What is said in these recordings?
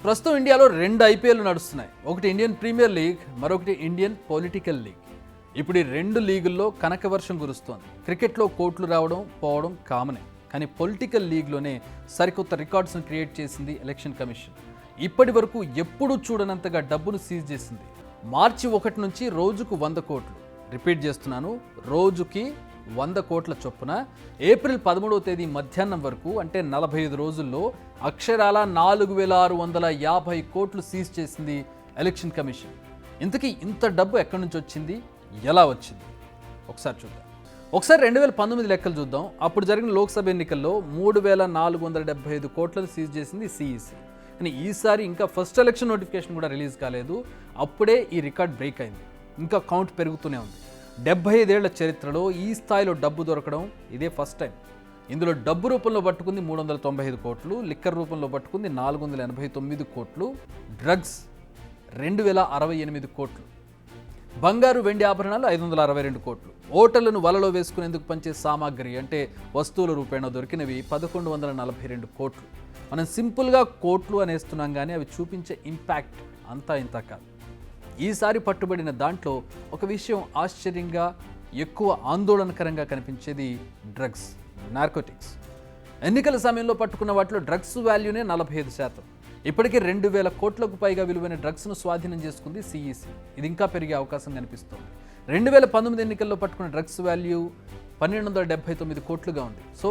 ప్రస్తుతం ఇండియాలో 2 ఐపీఎల్ నడుస్తున్నాయి. ఒకటి ఇండియన్ ప్రీమియర్ లీగ్, మరొకటి ఇండియన్ పొలిటికల్ లీగ్. ఇప్పుడు ఈ 2 లీగుల్లో కనకవర్షం కురుస్తోంది. క్రికెట్లో కోట్లు రావడం పోవడం కామనే, కానీ పొలిటికల్ లీగ్లోనే సరికొత్త రికార్డ్స్ను క్రియేట్ చేసింది ఎలక్షన్ కమిషన్. ఇప్పటి వరకు ఎప్పుడూ చూడనంతగా డబ్బును సీజ్ చేసింది. మార్చి 1 నుంచి రోజుకు 100 కోట్లు, రిపీట్ చేస్తున్నాను, రోజుకి 100 కోట్ల చొప్పున ఏప్రిల్ 13వ తేదీ మధ్యాహ్నం వరకు, అంటే 45 రోజుల్లో అక్షరాల 4650 కోట్లు సీజ్ చేసింది ఎలక్షన్ కమిషన్. ఇంతకీ ఇంత డబ్బు ఎక్కడి నుంచి వచ్చింది, ఎలా వచ్చింది ఒకసారి చూద్దాం. ఒకసారి 2019 లెక్కలు చూద్దాం. అప్పుడు జరిగిన లోక్సభ ఎన్నికల్లో 3475 కోట్లను సీజ్ చేసింది సిఈసి. కానీ ఈసారి ఇంకా ఫస్ట్ ఎలక్షన్ నోటిఫికేషన్ కూడా రిలీజ్ కాలేదు. అప్పుడే ఈ రికార్డ్ బ్రేక్ అయింది. ఇంకా కౌంట్ పెరుగుతూనే ఉంది. 75 ఏళ్ల చరిత్రలో ఈ స్థాయిలో డబ్బు దొరకడం ఇదే ఫస్ట్ టైం. ఇందులో డబ్బు రూపంలో పట్టుకుంది 395 కోట్లు, లిక్కర్ రూపంలో పట్టుకుంది 489 కోట్లు, డ్రగ్స్ 2068 కోట్లు, బంగారు వెండి ఆభరణాలు 562 కోట్లు, ఓటర్లను వలలో వేసుకునేందుకు పంచే సామాగ్రి అంటే వస్తువుల రూపేణా దొరికినవి 1142 కోట్లు. మనం సింపుల్గా కోట్లు అనేస్తున్నాం, కానీ అవి చూపించే ఇంపాక్ట్ అంతా ఇంత కాదు. ఈసారి పట్టుబడిన దాంట్లో ఒక విషయం ఆశ్చర్యంగా, ఎక్కువ ఆందోళనకరంగా కనిపించేది డ్రగ్స్, నార్కోటిక్స్. ఎన్నికల సమయంలో పట్టుకున్న వాటిలో డ్రగ్స్ వాల్యూనే 45%. ఇప్పటికే 2000 కోట్లకు పైగా విలువైన డ్రగ్స్ను స్వాధీనం చేసుకుంది సిఈసి. ఇది ఇంకా పెరిగే అవకాశం కనిపిస్తోంది. 2019 ఎన్నికల్లో పట్టుకున్న డ్రగ్స్ వాల్యూ 1279 కోట్లుగా ఉంది. సో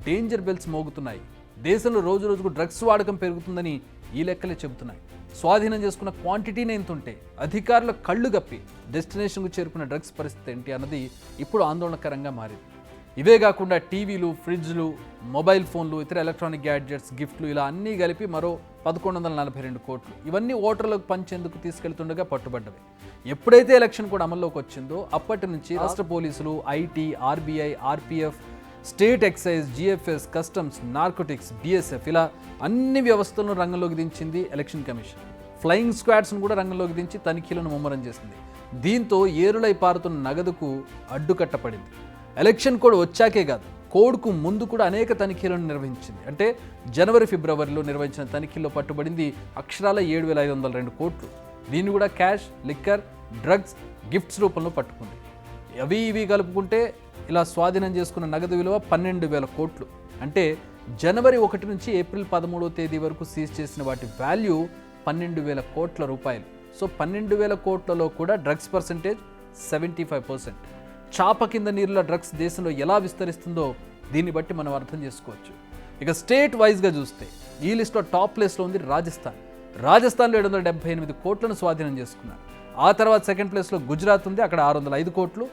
డేంజర్ బెల్స్ మోగుతున్నాయి. దేశంలో రోజు రోజుకు డ్రగ్స్ వాడకం పెరుగుతుందని ఈ లెక్కలే చెబుతున్నాయి. స్వాధీనం చేసుకున్న క్వాంటిటీనే ఎంతుంటే అధికారుల కళ్ళు గప్పి డెస్టినేషన్కు చేరుకున్న డ్రగ్స్ పరిస్థితి ఏంటి అన్నది ఇప్పుడు ఆందోళనకరంగా మారింది. ఇవే కాకుండా టీవీలు, ఫ్రిడ్జ్లు, మొబైల్ ఫోన్లు, ఇతర ఎలక్ట్రానిక్ గ్యాడ్జెట్స్, గిఫ్ట్లు ఇలా అన్నీ కలిపి మరో 1142 కోట్లు. ఇవన్నీ ఓటర్లకు పంచేందుకు తీసుకెళ్తుండగా పట్టుబడ్డవి. ఎప్పుడైతే ఎలక్షన్ కూడా అమల్లోకి వచ్చిందో అప్పటి నుంచి రాష్ట్ర పోలీసులు, IT, RBI, RPF, state excise, GFS, customs, narcotics, BSF ఇలా అన్ని వ్యవస్థలను రంగంలోకి దించింది ఎలక్షన్ కమిషన్. ఫ్లయింగ్ స్క్వాడ్స్ను కూడా రంగంలోకి దించి తనిఖీలను ముమ్మరం చేసింది. దీంతో ఏరులై పారుతున్న నగదుకు అడ్డుకట్టపడింది. ఎలక్షన్ కోడ్ వచ్చాకే కాదు, కోడ్కు ముందు కూడా అనేక తనిఖీలను నిర్వహించింది. అంటే జనవరి, ఫిబ్రవరిలో నిర్వహించిన తనిఖీల్లో పట్టుబడింది అక్షరాల 7502 కోట్లు. దీన్ని కూడా క్యాష్, లిక్కర్, డ్రగ్స్, గిఫ్ట్స్ రూపంలో పట్టుకుంది. అవి ఇవి కలుపుకుంటే ఇలా స్వాధీనం చేసుకున్న నగదు విలువ 12,000 కోట్లు. అంటే జనవరి 1 నుంచి ఏప్రిల్ 13వ తేదీ వరకు సీజ్ చేసిన వాటి వాల్యూ 12,000 కోట్ల రూపాయలు. సో 12,000 కోట్లలో కూడా డ్రగ్స్ పర్సెంటేజ్ 75%. చాప కింద నీరుల డ్రగ్స్ దేశంలో ఎలా విస్తరిస్తుందో దీన్ని బట్టి మనం అర్థం చేసుకోవచ్చు. ఇక స్టేట్ వైజ్గా చూస్తే ఈ లిస్ట్లో టాప్ ప్లేస్లో ఉంది రాజస్థాన్. రాజస్థాన్లో 778 కోట్లను స్వాధీనం చేసుకున్నారు. ఆ తర్వాత సెకండ్ ప్లేస్లో గుజరాత్ ఉంది, అక్కడ 605 కోట్లు,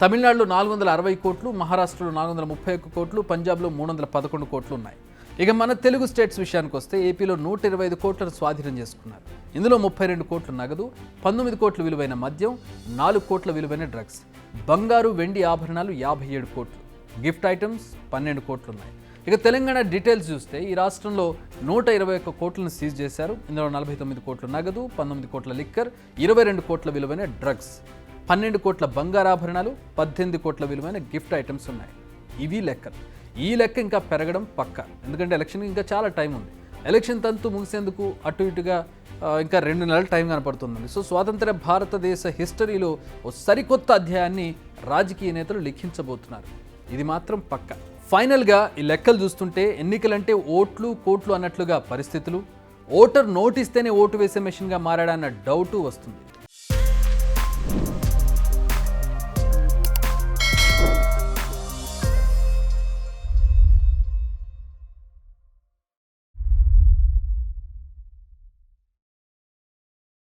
తమిళనాడులో 460 కోట్లు, మహారాష్ట్రలో 431 కోట్లు, పంజాబ్లో 311 కోట్లు ఉన్నాయి. ఇక మన తెలుగు స్టేట్స్ విషయానికి వస్తే ఏపీలో 125 కోట్లను స్వాధీనం చేసుకున్నారు. ఇందులో 32 కోట్ల నగదు, 19 కోట్ల విలువైన మద్యం, 4 కోట్ల విలువైన డ్రగ్స్, బంగారు వెండి ఆభరణాలు 57 కోట్లు, గిఫ్ట్ ఐటమ్స్ 12 కోట్లు ఉన్నాయి. ఇక తెలంగాణ డీటెయిల్స్ చూస్తే ఈ రాష్ట్రంలో 121 కోట్లను సీజ్ చేశారు. ఇందులో 49 కోట్ల నగదు, 19 కోట్ల లిక్కర్, 22 కోట్ల విలువైన డ్రగ్స్, 12 కోట్ల బంగారాభరణాలు, 18 కోట్ల విలువైన గిఫ్ట్ ఐటమ్స్ ఉన్నాయి. ఇవి లెక్కలు. ఈ లెక్క ఇంకా పెరగడం పక్క, ఎందుకంటే ఎలక్షన్ ఇంకా చాలా టైం ఉంది. ఎలక్షన్ తంతు ముగిసేందుకు అటు ఇటుగా ఇంకా 2 నెలల టైం కనపడుతుంది. సో స్వాతంత్ర భారతదేశ హిస్టరీలో ఓ సరికొత్త అధ్యాయాన్ని రాజకీయ నేతలు లిఖించబోతున్నారు. ఇది మాత్రం పక్క. ఫైనల్గా ఈ లెక్కలు చూస్తుంటే ఎన్నికలంటే ఓట్లు, కోట్లు అన్నట్లుగా పరిస్థితులు, ఓటర్ నోటిస్తేనే ఓటు వేసే మెషిన్గా మారాడన్న డౌటు వస్తుంది.